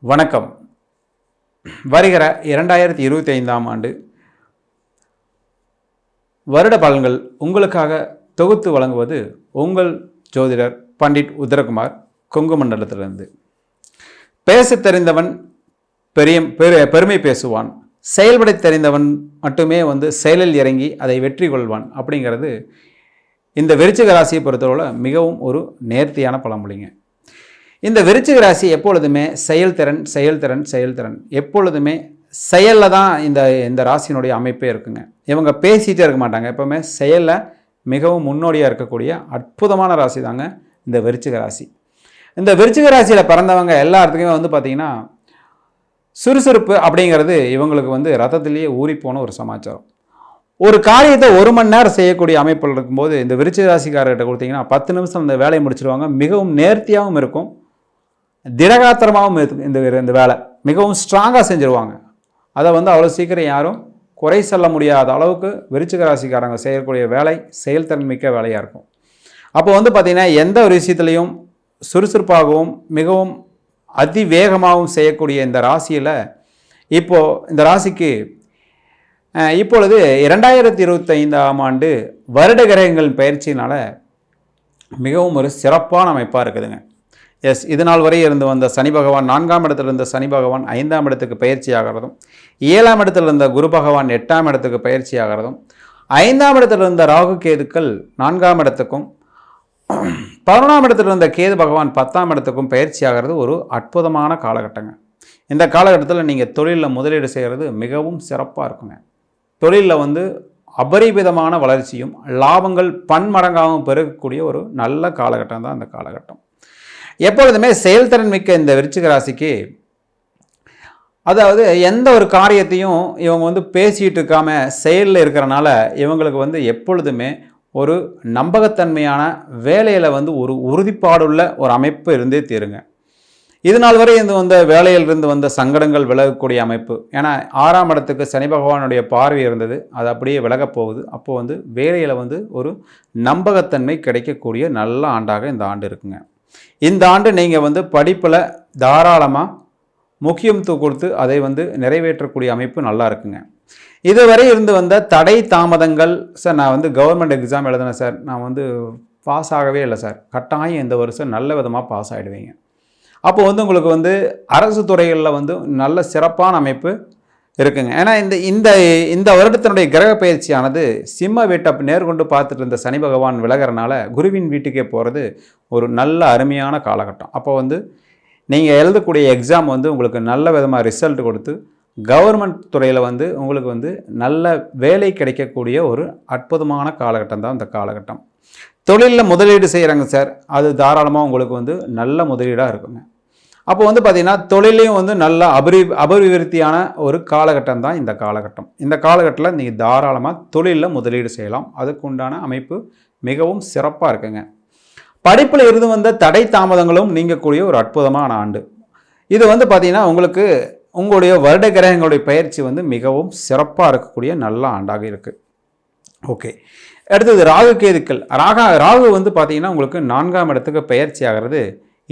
வணக்கம். வருகிற 2025ஆம் ஆண்டு வருட பலன்கள் உங்களுக்காக தொகுத்து வழங்குவது உங்கள் ஜோதிடர் பண்டிட் உத்தரகுமார், கொங்கு மண்டலத்திலிருந்து. பேச தெரிந்தவன் பெருமை பேசுவான், செயல்பட தெரிந்தவன் மட்டுமே செயலில் இறங்கி அதை வெற்றி கொள்வான் அப்படிங்கிறது இந்த விருச்சிக ராசியை பொறுத்தவரை மிகவும் ஒரு நேர்த்தியான பழமொழிங்க. இந்த விருச்சிக ராசி எப்பொழுதுமே செயல்திறன் எப்பொழுதுமே செயலில் தான் இந்த ராசியினுடைய அமைப்பே இருக்குங்க. இவங்க பேசிகிட்டே இருக்க மாட்டாங்க, எப்போவுமே செயலில் மிகவும் முன்னோடியாக இருக்கக்கூடிய அற்புதமான ராசி தாங்க இந்த விருச்சிக ராசி. இந்த விருச்சிக ராசியில் பிறந்தவங்க எல்லாத்துக்குமே பார்த்திங்கன்னா சுறுசுறுப்பு அப்படிங்கிறது இவங்களுக்கு ரத்தத்திலேயே ஊறிப்போன ஒரு சமாச்சாரம். ஒரு காரியத்தை 1 மணி நேரம் செய்யக்கூடிய அமைப்பில் இருக்கும்போது இந்த விருச்சிக ராசிக்காரர்கிட்ட கொடுத்தீங்கன்னா 10 நிமிஷம் இந்த வேலையை முடிச்சிருவாங்க. மிகவும் நேர்த்தியாகவும் இருக்கும், திடகாத்திரமாகவும் இருக்கும். இந்த வேலை மிகவும் ஸ்ட்ராங்காக செஞ்சுருவாங்க. அதை அவ்வளோ சீக்கிரம் யாரும் குறை சொல்ல முடியாத அளவுக்கு விருச்சிக ராசிக்காரங்க செய்யக்கூடிய வேலை செயல்திறன் மிக்க வேலையாக இருக்கும். அப்போ பார்த்திங்கன்னா எந்த ஒரு விஷயத்துலையும் சுறுசுறுப்பாகவும் மிகவும் அதிவேகமாகவும் செய்யக்கூடிய இந்த ராசியில் இப்போது இந்த ராசிக்கு இப்பொழுது 2025ஆம் ஆண்டு வருட கிரகங்கள் பயிற்சியினால் மிகவும் ஒரு சிறப்பான அமைப்பாக இருக்குதுங்க. இது நாள் வரை இருந்து வந்த சனி பகவான் 4ஆம் இடத்துல இருந்த சனி பகவான் 5ஆம் இடத்துக்கு பயிற்சி ஆகிறதும், 7ஆம் இடத்துல இருந்த குரு பகவான் 8ஆம் இடத்துக்கு பயிற்சி ஆகிறதும், 5ஆம் இடத்துல இருந்த ராகு கேதுக்கள் 4ஆம் இடத்துக்கும், 11ஆம் இடத்துல இருந்த கேது பகவான் 10ஆம் இடத்துக்கும் பயிற்சி ஆகிறது ஒரு அற்புதமான காலகட்டங்க. இந்த காலகட்டத்தில் நீங்கள் தொழிலில் முதலீடு செய்கிறது மிகவும் சிறப்பாக இருக்குங்க. தொழிலில் அபரிவிதமான வளர்ச்சியும் லாபங்கள் பன்மடங்காகவும் பெருகக்கூடிய ஒரு நல்ல காலகட்டம் தான் இந்த காலகட்டம். எப்பொழுதுமே செயல்திறன் மிக்க இந்த விருச்சிக ராசிக்கு, அதாவது எந்த ஒரு காரியத்தையும் இவங்க பேசிகிட்டு இருக்காம செயலில் இருக்கிறனால இவங்களுக்கு எப்பொழுதுமே ஒரு நம்பகத்தன்மையான வேலையில் ஒரு உறுதிப்பாடுள்ள ஒரு அமைப்பு இருந்தே தீருங்க. இது நாள் வரை வந்த வேலையிலிருந்து வந்த சங்கடங்கள் விலகக்கூடிய அமைப்பு. ஏன்னா 6ஆம் இடத்துக்கு சனி பகவானுடைய பார்வை இருந்தது, அது அப்படியே விலகப் போகுது. அப்போது வேலையில் ஒரு நம்பகத்தன்மை கிடைக்கக்கூடிய நல்ல ஆண்டாக இந்த ஆண்டு இருக்குங்க. இந்த ஆண்டு நீங்கள் படிப்பில் தாராளமாக முக்கியத்துவம் கொடுத்து அதை நிறைவேற்றக்கூடிய அமைப்பு நல்லா இருக்குங்க. இதுவரை இருந்து வந்த தடை தாமதங்கள், சார் நான் கவர்மெண்ட் எக்ஸாம் எழுதினேன் சார், நான் பாஸ் ஆகவே இல்லை சார், கட்டாயம் இந்த வருஷம் நல்ல விதமாக பாஸ் ஆகிடுவீங்க. அப்போது உங்களுக்கு அரசு துறைகளில் நல்ல சிறப்பான அமைப்பு இருக்குங்க. ஏன்னா இந்த வருடத்தினுடைய கிரக பயிற்சியானது சிம்ம வீட்டை நேர்கொண்டு பார்த்துட்டு இருந்த சனி பகவான் விலகிறனால குருவின் வீட்டுக்கே போகிறது ஒரு நல்ல அருமையான காலகட்டம். அப்போ நீங்கள் எழுதக்கூடிய எக்ஸாம் உங்களுக்கு நல்ல விதமாக ரிசல்ட் கொடுத்து கவர்மெண்ட் துறையில் உங்களுக்கு நல்ல வேலை கிடைக்கக்கூடிய ஒரு அற்புதமான காலகட்டம் தான் இந்த காலகட்டம். தொழிலில் முதலீடு செய்கிறாங்க சார், அது தாராளமாக உங்களுக்கு நல்ல முதலீடாக இருக்குங்க. அப்போ பார்த்திங்கன்னா தொழிலையும் நல்ல அபிவிருத்தியான ஒரு காலகட்டம் தான் இந்த காலகட்டம். இந்த காலகட்டத்தில் நீங்கள் தாராளமாக தொழிலில் முதலீடு செய்யலாம். அதுக்கு உண்டான அமைப்பு மிகவும் சிறப்பாக இருக்குங்க. படிப்பில் இருந்து வந்த தடை தாமதங்களும் நீங்கக்கூடிய ஒரு அற்புதமான ஆண்டு இது. பார்த்திங்கன்னா உங்களுக்கு உங்களுடைய வருட கிரகங்களுடைய பயிற்சி மிகவும் சிறப்பாக இருக்கக்கூடிய நல்ல ஆண்டாக இருக்குது. ஓகே, அடுத்தது ராகு கேதுக்கள். ராகு பார்த்திங்கன்னா உங்களுக்கு 4ஆம் இடத்துக்கு பயிற்சி ஆகிறது.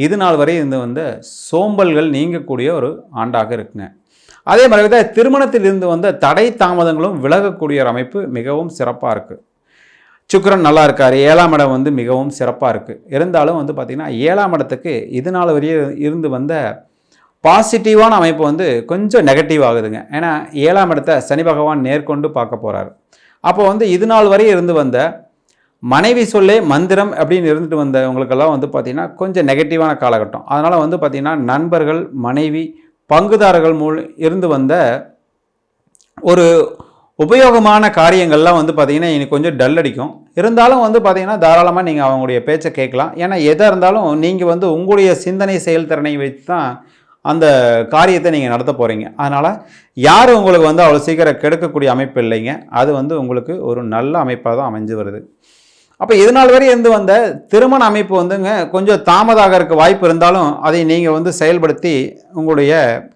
இது நாள் வரை இருந்து வந்த சோம்பல்கள் நீங்கக்கூடிய ஒரு ஆண்டாக இருக்குங்க. அதே மாதிரி தான் திருமணத்தில் இருந்து வந்த தடை தாமதங்களும் விலகக்கூடிய ஒரு அமைப்பு மிகவும் சிறப்பாக இருக்குது. சுக்கிரன் நல்லா இருக்கார், 7ஆம் இடம் மிகவும் சிறப்பாக இருக்குது. இருந்தாலும் பார்த்திங்கன்னா 7ஆம் இடத்துக்கு இது நாள் வரையே இருந்து வந்த பாசிட்டிவான அமைப்பு கொஞ்சம் நெகட்டிவ் ஆகுதுங்க. ஏன்னா 7ஆம் இடத்தை சனி பகவான் நேர்கொண்டு பார்க்க போகிறார். அப்போ இது நாள் வரை இருந்து வந்த மனைவி சொல்லே மந்திரம் அப்படின்னு இருந்துட்டு வந்தவங்களுக்கெல்லாம் பார்த்திங்கன்னா கொஞ்சம் நெகட்டிவான காலகட்டம். அதனால் பார்த்திங்கன்னா நண்பர்கள், மனைவி, பங்குதாரர்கள் இருந்து வந்த ஒரு உபயோகமான காரியங்கள்லாம் பார்த்திங்கன்னா இனி கொஞ்சம் டல் அடிக்கும். இருந்தாலும் பார்த்திங்கன்னா தாராளமாக நீங்கள் அவங்களுடைய பேச்சை கேட்கலாம். ஏன்னா எதாக இருந்தாலும் நீங்கள் உங்களுடைய சிந்தனை செயல்திறனை வைத்து தான் அந்த காரியத்தை நீங்கள் நடத்த போகிறீங்க. அதனால் யாரும் உங்களுக்கு அவ்வளோ சீக்கிரம் கெடுக்கக்கூடிய அமைப்பு இல்லைங்க. அது உங்களுக்கு ஒரு நல்ல அமைப்பாக தான் அமைஞ்சு வருது. அப்போ இது நாள் வரை இருந்து வந்த திருமண அமைப்பு கொஞ்சம் தாமதாக இருக்க வாய்ப்பு இருந்தாலும் அதை நீங்கள் செயல்படுத்தி உங்களுடைய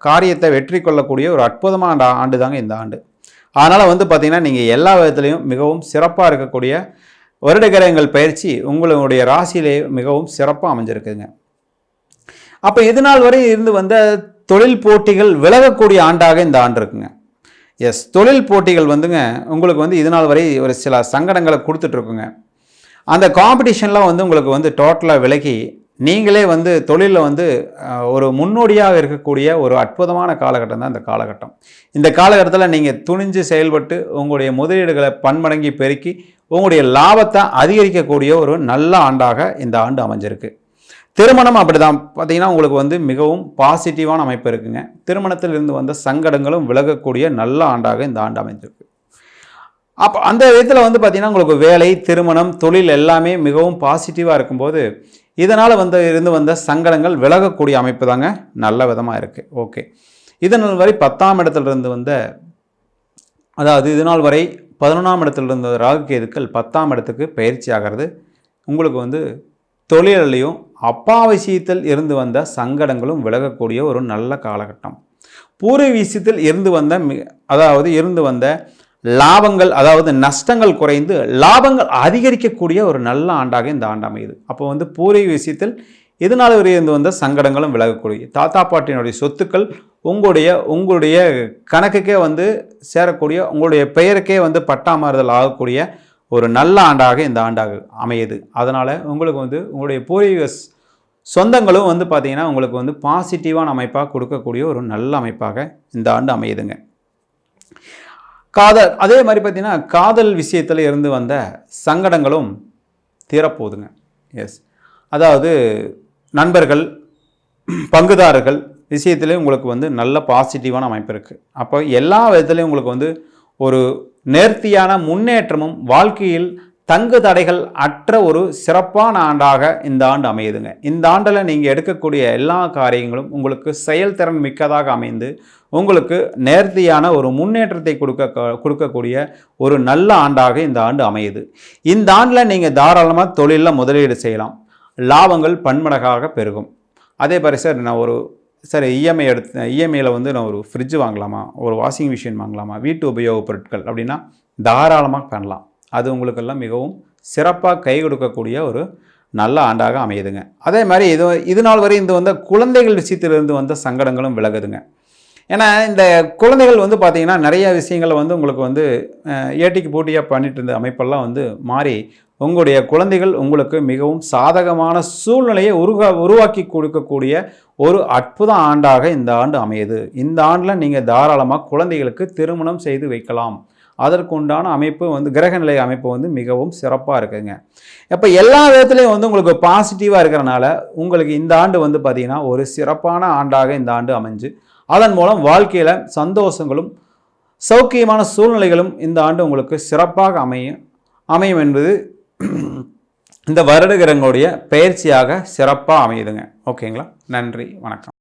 காரியத்தை வெற்றி கொள்ளக்கூடிய ஒரு அற்புதமான ஆண்டு தாங்க இந்த ஆண்டு. அதனால் பார்த்திங்கன்னா நீங்கள் எல்லா விதத்துலேயும் மிகவும் சிறப்பாக இருக்கக்கூடிய வருட கிரகங்கள் பயிற்சி உங்களுடைய ராசியிலே மிகவும் சிறப்பாக அமைஞ்சிருக்குங்க. அப்போ இது நாள் வரை இருந்து வந்த தொழில் போட்டிகள் விலகக்கூடிய ஆண்டாக இந்த ஆண்டு இருக்குங்க. எஸ், தொழில் போட்டிகள் வந்துங்க உங்களுக்கு வந்து இது நாள் வரை ஒரு சில சங்கடங்களை கொடுத்துட்ருக்குங்க. அந்த காம்படிஷன்லாம் வந்து உங்களுக்கு வந்து டோட்டலாக விலகி நீங்களே வந்து தொழிலில் வந்து ஒரு முன்னோடியாக இருக்கக்கூடிய ஒரு அற்புதமான காலகட்டம் தான் இந்த காலகட்டம். இந்த காலகட்டத்தில் நீங்கள் துணிஞ்சு செயல்பட்டு உங்களுடைய முதலீடுகளை பன்மடங்கி பெருக்கி உங்களுடைய லாபத்தை அதிகரிக்கக்கூடிய ஒரு நல்ல ஆண்டாக இந்த ஆண்டு அமைஞ்சிருக்கு. திருமணம் அப்படி தான் பார்த்தீங்கன்னா உங்களுக்கு வந்து மிகவும் பாசிட்டிவான அமைப்பு இருக்குங்க. திருமணத்தில் இருந்து வந்த சங்கடங்களும் விலகக்கூடிய நல்ல ஆண்டாக இந்த ஆண்டு அமைஞ்சிருக்கு. அப்போ அந்த விதத்தில் வந்து பார்த்திங்கன்னா உங்களுக்கு வேலை, திருமணம், தொழில் எல்லாமே மிகவும் பாசிட்டிவாக இருக்கும்போது இதனால் இருந்து வந்த சங்கடங்கள் விலகக்கூடிய அமைப்பு தாங்க நல்ல விதமாக இருக்குது. ஓகே, இதனால் வரை 10ஆம் இடத்துலேருந்து வந்த, அதாவது இதனால் வரை 11ஆம் இடத்துல இருந்த ராகு கேதுக்கள் 10ஆம் இடத்துக்கு பயிற்சி ஆகிறது. உங்களுக்கு வந்து தொழிலையும் அப்பா விஷயத்தில் இருந்து வந்த சங்கடங்களும் விலகக்கூடிய ஒரு நல்ல காலகட்டம். பூர்வ விஷயத்தில் இருந்து வந்த லாபங்கள், அதாவது நஷ்டங்கள் குறைந்து லாபங்கள் அதிகரிக்கக்கூடிய ஒரு நல்ல ஆண்டாக இந்த ஆண்டு அமையுது. அப்போ வந்து பூர்வீக விஷயத்தில் இதனால் வரை இருந்து வந்த சங்கடங்களும் விலகக்கூடிய, தாத்தா பாட்டியினுடைய சொத்துக்கள் உங்களுடைய கணக்குக்கே வந்து சேரக்கூடிய, உங்களுடைய பெயருக்கே வந்து பட்டாமாறுதல் ஆகக்கூடிய ஒரு நல்ல ஆண்டாக இந்த ஆண்டாக அமையுது. அதனால் உங்களுக்கு வந்து உங்களுடைய பூர்வீக சொந்தங்களும் வந்து பார்த்திங்கன்னா உங்களுக்கு வந்து பாசிட்டிவான அமைப்பாக கொடுக்கக்கூடிய ஒரு நல்ல அமைப்பாக இந்த ஆண்டு அமையுதுங்க. காதல், அதே மாதிரி பார்த்திங்கன்னா காதல் விஷயத்தில் இருந்து வந்த சங்கடங்களும் தீரப்போகுதுங்க. எஸ், அதாவது நண்பர்கள், பங்குதாரர்கள் விஷயத்துலேயும் உங்களுக்கு வந்து நல்ல பாசிட்டிவான அமைப்பு இருக்குது. அப்போ எல்லா விதத்துலேயும் உங்களுக்கு வந்து ஒரு நேர்த்தியான முன்னேற்றமும் வாழ்க்கையில் தங்கு தடைகள் அற்ற ஒரு சிறப்பான ஆண்டாக இந்த ஆண்டு அமையுதுங்க. இந்த ஆண்டில் நீங்கள் எடுக்கக்கூடிய எல்லா காரியங்களும் உங்களுக்கு செயல்திறன் மிக்கதாக அமைந்து உங்களுக்கு நேர்த்தியான ஒரு முன்னேற்றத்தை கொடுக்கக்கூடிய ஒரு நல்ல ஆண்டாக இந்த ஆண்டு அமையுது. இந்த ஆண்டில் நீங்கள் தாராளமாக தொழிலில் முதலீடு செய்யலாம், லாபங்கள் பன்மடங்காக பெருகும். அதே மாதிரி சார் நான் இஎம்ஐயில் வந்து நான் ஒரு ஃப்ரிட்ஜ் வாங்கலாமா, ஒரு வாஷிங் மிஷின் வாங்கலாமா, வீட்டு உபயோகப் பொருட்கள் அப்படின்னா தாராளமாக பண்ணலாம். அது உங்களுக்கெல்லாம் மிகவும் சிறப்பாக கை கொடுக்கக்கூடிய ஒரு நல்ல ஆண்டாக அமையுதுங்க. அதே மாதிரி இது நாள் வரை இந்த குழந்தைகள் விஷயத்திலிருந்து வந்த சங்கடங்களும் விலகுதுங்க. ஏன்னா இந்த குழந்தைகள் வந்து பார்த்திங்கன்னா நிறைய விஷயங்களை வந்து உங்களுக்கு வந்து ஏட்டிக்கு போட்டியாக பண்ணிட்டு இருந்த அமைப்பெல்லாம் வந்து மாறி உங்களுடைய குழந்தைகள் உங்களுக்கு மிகவும் சாதகமான சூழ்நிலையை உருவாக்கி கொடுக்கக்கூடிய ஒரு அற்புத ஆண்டாக இந்த ஆண்டு அமையுது. இந்த ஆண்டில் நீங்கள் தாராளமாக குழந்தைகளுக்கு திருமணம் செய்து வைக்கலாம். அதற்குண்டான அமைப்பு வந்து கிரகநிலை அமைப்பு வந்து மிகவும் சிறப்பாக இருக்குங்க. இப்போ எல்லா விதத்துலேயும் வந்து உங்களுக்கு பாசிட்டிவாக இருக்கிறனால உங்களுக்கு இந்த ஆண்டு வந்து பார்த்திங்கன்னா ஒரு சிறப்பான ஆண்டாக இந்த ஆண்டு அமைஞ்சு அதன் மூலம் வாழ்க்கையில் சந்தோஷங்களும் சௌக்கியமான சூழ்நிலைகளும் இந்த ஆண்டு உங்களுக்கு சிறப்பாக அமையும் என்பது இந்த வருட கிரகங்களுடைய பயிற்சியாக சிறப்பாக அமையுதுங்க. ஓகேங்களா? நன்றி, வணக்கம்.